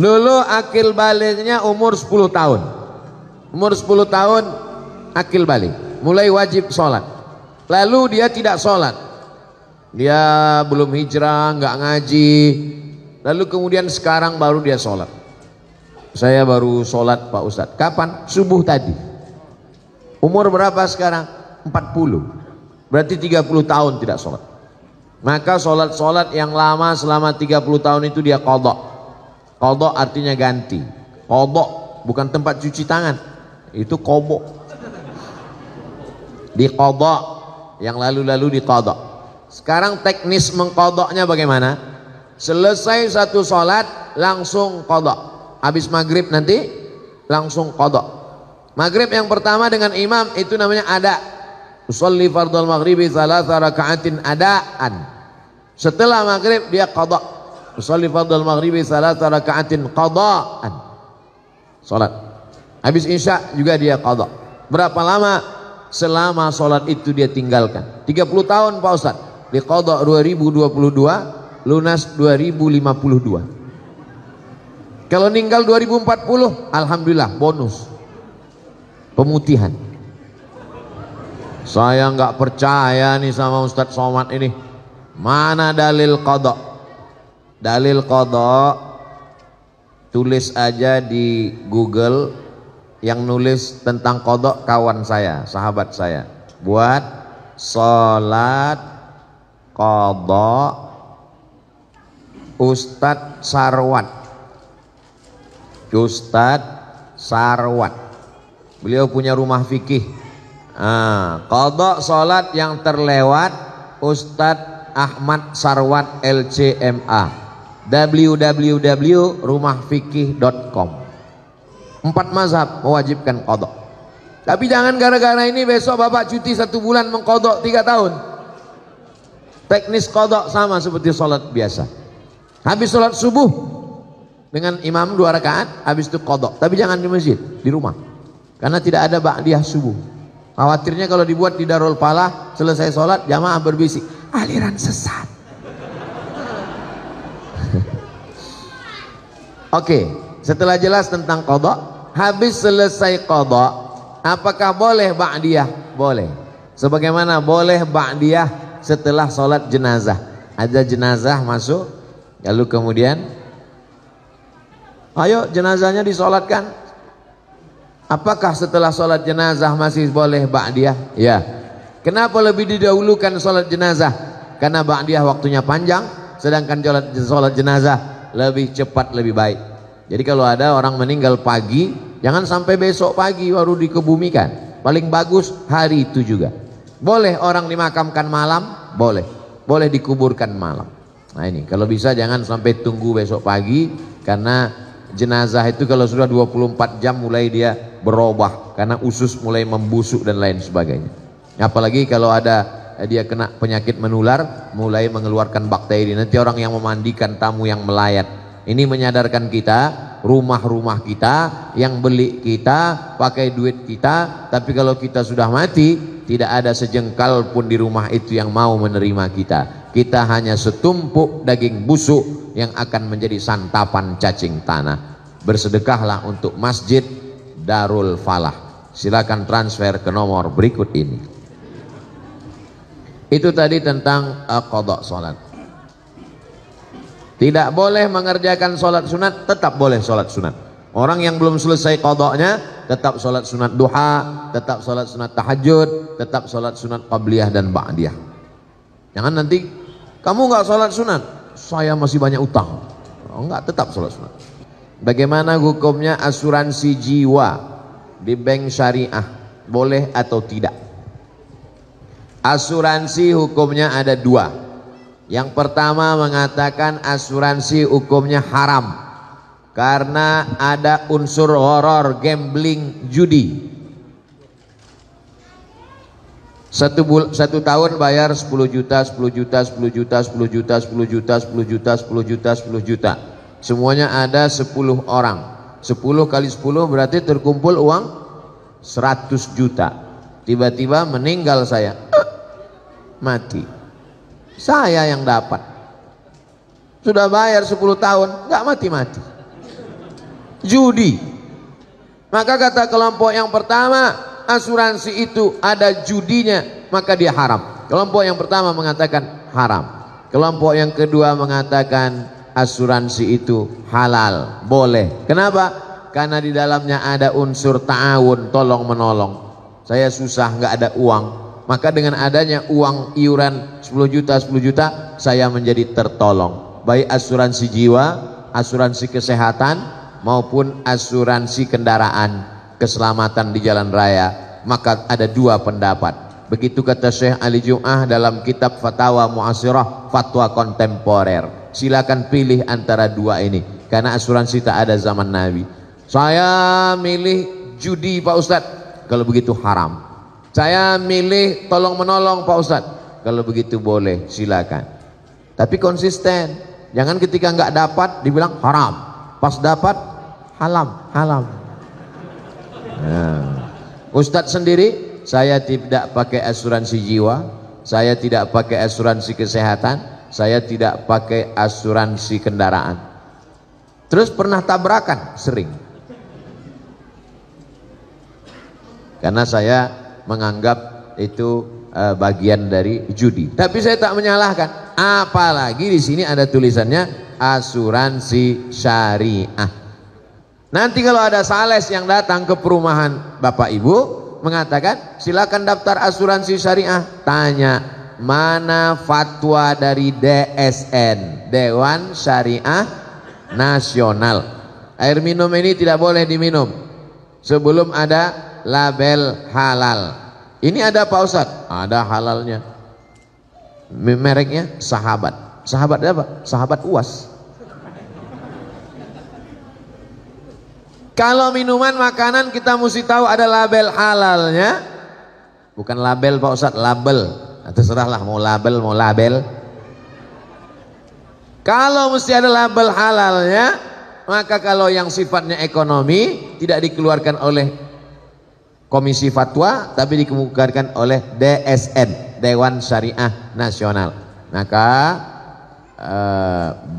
Dulu akil baliknya umur 10 tahun. Umur 10 tahun akil balik, mulai wajib sholat. Lalu dia tidak sholat, dia belum hijrah, nggak ngaji. Lalu kemudian sekarang baru dia sholat. Saya baru sholat Pak Ustadz. Kapan? Subuh tadi. Umur berapa sekarang? 40. Berarti 30 tahun tidak sholat. Maka sholat-sholat yang lama selama 30 tahun itu dia qadha. Qadha artinya ganti. Qadha bukan tempat cuci tangan, itu qadha. Di qadha, yang lalu-lalu di qadha. Sekarang teknis mengqadhanya bagaimana? Selesai satu sholat langsung qadha. Habis maghrib nanti langsung qadha. Maghrib yang pertama dengan imam itu namanya ada. Usolli fardhal maghribi thalatha raka'atin adaan. Setelah maghrib dia qadha. Usolli fardhal maghribi thalatha raka'atin qadaan. Salat. Habis isya juga dia qadha. Berapa lama? Selama salat itu dia tinggalkan. 30 tahun Pak Ustaz. Di qadha 2022, lunas 2052. Kalau ninggal 2040, alhamdulillah bonus. Pemutihan. Saya nggak percaya nih sama Ustadz Somad ini. Mana dalil qadha? Dalil qadha tulis aja di Google. Yang nulis tentang qadha kawan saya, sahabat saya. Buat salat qadha Ustadz Sarwat. Ustadz Sarwat. Beliau punya rumah fikih. Qadha salat yang terlewat Ustadz Ahmad Sarwat LCMA. www.rumahfikih.com. 4 mazhab mewajibkan qadha. Tapi jangan gara-gara ini besok bapak cuti 1 bulan mengqadha 3 tahun. Teknis qadha sama seperti sholat biasa. Habis sholat subuh dengan imam 2 rakaat, habis itu qadha. Tapi jangan di masjid, di rumah. Karena tidak ada ba'diyah subuh. Khawatirnya kalau dibuat di Darul Falah, selesai sholat jamaah berbisik, aliran sesat. Oke, setelah jelas tentang qadha, habis selesai qadha, apakah boleh ba'diyah? Boleh. Sebagaimana boleh ba'diyah setelah sholat jenazah. Ada jenazah masuk, lalu kemudian ayo jenazahnya disolatkan. Apakah setelah sholat jenazah masih boleh ba'diyah? Ya. Kenapa lebih didahulukan sholat jenazah? Karena ba'diyah waktunya panjang, sedangkan sholat jenazah lebih cepat, lebih baik. Jadi kalau ada orang meninggal pagi, jangan sampai besok pagi baru dikebumikan. Paling bagus hari itu juga. Boleh orang dimakamkan malam, boleh. Boleh dikuburkan malam. Nah ini, kalau bisa jangan sampai tunggu besok pagi, karena jenazah itu kalau sudah 24 jam mulai dia berubah, karena usus mulai membusuk dan lain sebagainya. Apalagi kalau ada dia kena penyakit menular, mulai mengeluarkan bakteri. Nanti orang yang memandikan tamu yang melayat. Ini menyadarkan kita, rumah-rumah kita, yang beli kita, pakai duit kita. Tapi kalau kita sudah mati, tidak ada sejengkal pun di rumah itu yang mau menerima kita. Kita hanya setumpuk daging busuk yang akan menjadi santapan cacing tanah. Bersedekahlah untuk Masjid Darul Falah. Silakan transfer ke nomor berikut ini. Itu tadi tentang qadha salat. Tidak boleh mengerjakan sholat sunat, tetap boleh sholat sunat. Orang yang belum selesai qadhanya tetap sholat sunat duha, tetap sholat sunat tahajud, tetap sholat sunat qabliyah dan ba'diyah. Jangan nanti kamu nggak sholat sunat, saya masih banyak utang. Enggak, tetap sholat sunat. Bagaimana hukumnya asuransi jiwa di bank syariah, boleh atau tidak? Asuransi hukumnya ada 2. Yang pertama mengatakan asuransi hukumnya haram karena ada unsur horor, gambling, judi. Satu tahun bayar 10 juta, 10 juta, 10 juta, 10 juta, 10 juta, 10 juta, 10 juta, 10 juta. Semuanya ada 10 orang. 10 kali 10 berarti terkumpul uang 100 juta. Tiba-tiba meninggal saya, mati. Saya yang dapat. Sudah bayar 10 tahun, nggak mati-mati. Judi. Maka kata kelompok yang pertama, asuransi itu ada judinya, maka dia haram. Kelompok yang pertama mengatakan haram. Kelompok yang kedua mengatakan asuransi itu halal, boleh. Kenapa? Karena di dalamnya ada unsur ta'awun, tolong menolong. Saya susah, nggak ada uang, maka dengan adanya uang iuran 10 juta, saya menjadi tertolong. Baik asuransi jiwa, asuransi kesehatan, maupun asuransi kendaraan, keselamatan di jalan raya. Maka ada dua pendapat. Begitu kata Syekh Ali Jum'ah dalam kitab Fatawa Mu'asirah, fatwa kontemporer. Silakan pilih antara dua ini, karena asuransi tak ada zaman Nabi. Saya milih judi Pak Ustadz, kalau begitu haram. Saya milih tolong menolong Pak Ustadz, kalau begitu boleh, silakan. Tapi konsisten, jangan ketika nggak dapat dibilang haram, pas dapat halam. Nah. Ustadz sendiri, saya tidak pakai asuransi jiwa, saya tidak pakai asuransi kesehatan, saya tidak pakai asuransi kendaraan. Terus pernah tabrakan? Sering. Karena saya menganggap itu bagian dari judi. Tapi saya tak menyalahkan. Apalagi di sini ada tulisannya asuransi syariah. Nanti kalau ada sales yang datang ke perumahan Bapak Ibu mengatakan silakan daftar asuransi syariah, tanya mana fatwa dari DSN, Dewan Syariah Nasional. Air minum ini tidak boleh diminum sebelum ada label halal. Ini ada Pak Ustadz? Ada halalnya. Mereknya Sahabat. Sahabat apa? Sahabat UAS. Kalau minuman makanan kita mesti tahu ada label halalnya. Bukan label Pak Ustadz, label. Terserahlah mau label mau label. Kalau mesti ada label halalnya, maka kalau yang sifatnya ekonomi tidak dikeluarkan oleh Komisi Fatwa, tapi dikeluarkan oleh DSN, Dewan Syariah Nasional. Maka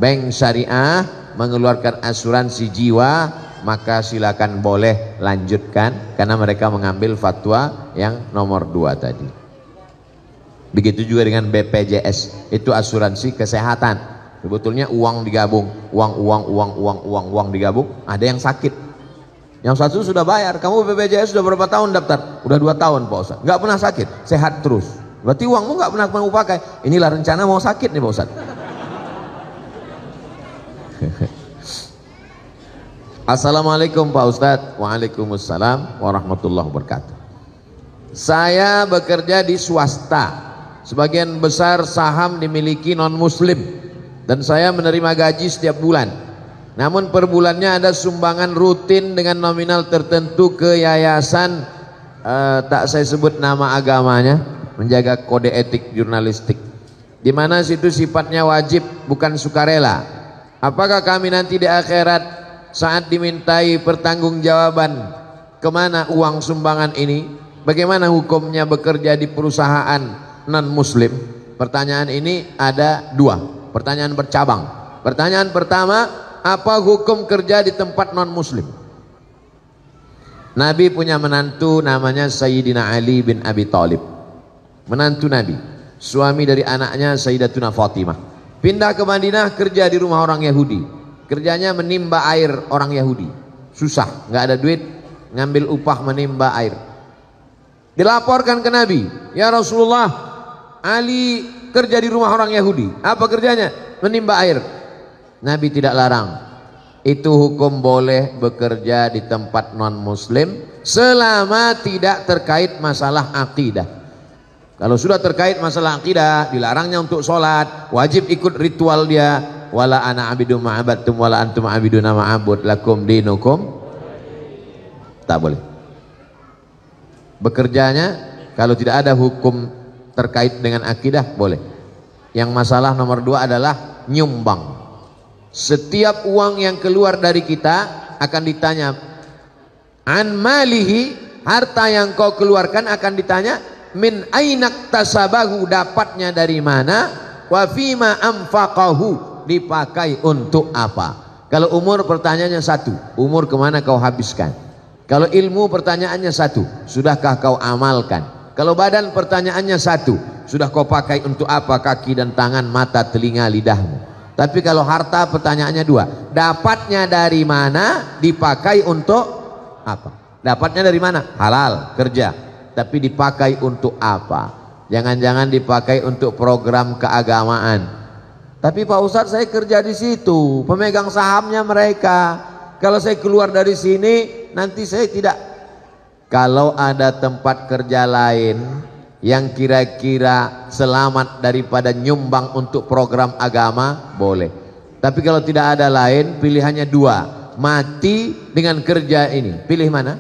Bank Syariah mengeluarkan asuransi jiwa, maka silakan boleh lanjutkan karena mereka mengambil fatwa yang nomor 2 tadi. Begitu juga dengan BPJS, itu asuransi kesehatan. Sebetulnya uang digabung, uang digabung. Ada yang sakit, yang satu sudah bayar. Kamu BPJS sudah berapa tahun daftar? Udah 2 tahun Pak Ustadz, nggak pernah sakit, sehat terus. Berarti uangmu nggak pernah kamu pakai. Inilah rencana mau sakit nih Pak Ustadz. Assalamualaikum Pak Ustadz. Waalaikumsalam warahmatullahi wabarakatuh. Saya bekerja di swasta. Sebagian besar saham dimiliki non muslim dan saya menerima gaji setiap bulan. Namun per bulannya ada sumbangan rutin dengan nominal tertentu ke yayasan, tak saya sebut nama agamanya, menjaga kode etik jurnalistik, di mana situ sifatnya wajib bukan sukarela. Apakah kami nanti di akhirat saat dimintai pertanggungjawaban kemana uang sumbangan ini? Bagaimana hukumnya bekerja di perusahaan non muslim? Pertanyaan ini ada 2 pertanyaan bercabang. Pertanyaan pertama, apa hukum kerja di tempat non muslim? Nabi punya menantu namanya Sayyidina Ali bin Abi Thalib, menantu Nabi, suami dari anaknya Sayyidatuna Fatimah. Pindah ke Madinah kerja di rumah orang Yahudi. Kerjanya menimba air orang Yahudi. Susah, nggak ada duit, ngambil upah menimba air. Dilaporkan ke Nabi, ya Rasulullah, Ali kerja di rumah orang Yahudi. Apa kerjanya? Menimba air. Nabi tidak larang. Itu hukum boleh bekerja di tempat non muslim selama tidak terkait masalah akidah. Kalau sudah terkait masalah akidah, dilarangnya untuk sholat, wajib ikut ritual dia. Wala ana abidu ma'abadtum wala antum abiduna ma'abud lakum dinukum. Tak boleh. Bekerjanya kalau tidak ada hukum terkait dengan akidah boleh. Yang masalah nomor 2 adalah nyumbang. Setiap uang yang keluar dari kita akan ditanya an malihi, harta yang kau keluarkan akan ditanya min ainak tasabahu, dapatnya dari mana, wa fima anfaqahu, dipakai untuk apa. Kalau umur pertanyaannya satu, umur kemana kau habiskan? Kalau ilmu pertanyaannya satu, sudahkah kau amalkan? Kalau badan pertanyaannya satu, sudah kau pakai untuk apa kaki dan tangan, mata, telinga, lidahmu? Tapi kalau harta pertanyaannya dua, dapatnya dari mana, dipakai untuk apa? Dapatnya dari mana? Halal, kerja. Tapi dipakai untuk apa? Jangan-jangan dipakai untuk program keagamaan. Tapi Pak Ustadz, saya kerja di situ, pemegang sahamnya mereka. Kalau saya keluar dari sini, nanti saya tidak. Kalau ada tempat kerja lain yang kira-kira selamat daripada nyumbang untuk program agama, boleh. Tapi kalau tidak ada lain, pilihannya dua, mati dengan kerja ini. Pilih mana?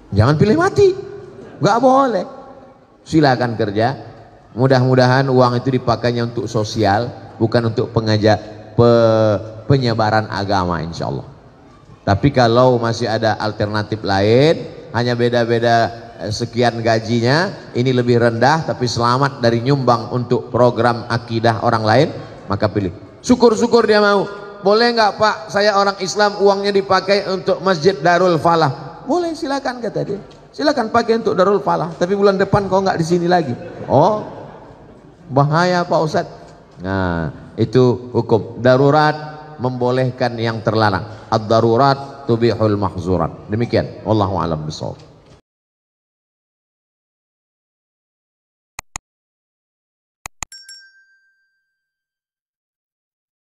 Jangan pilih mati, nggak boleh. Silakan kerja. Mudah-mudahan uang itu dipakainya untuk sosial, bukan untuk penyebaran agama, insya Allah. Tapi kalau masih ada alternatif lain, hanya beda-beda sekian gajinya, ini lebih rendah tapi selamat dari nyumbang untuk program akidah orang lain, maka pilih. Syukur-syukur dia mau. Boleh nggak Pak, saya orang Islam, uangnya dipakai untuk Masjid Darul Falah? Boleh, silakan kata dia. Silakan pakai untuk Darul Falah, tapi bulan depan kau nggak di sini lagi. Oh, bahaya Pak Ustadz. Nah, itu hukum darurat membolehkan yang terlarang. Ad-darurat tubihul mahzurat. Demikian, wallahu a'lam bishawab.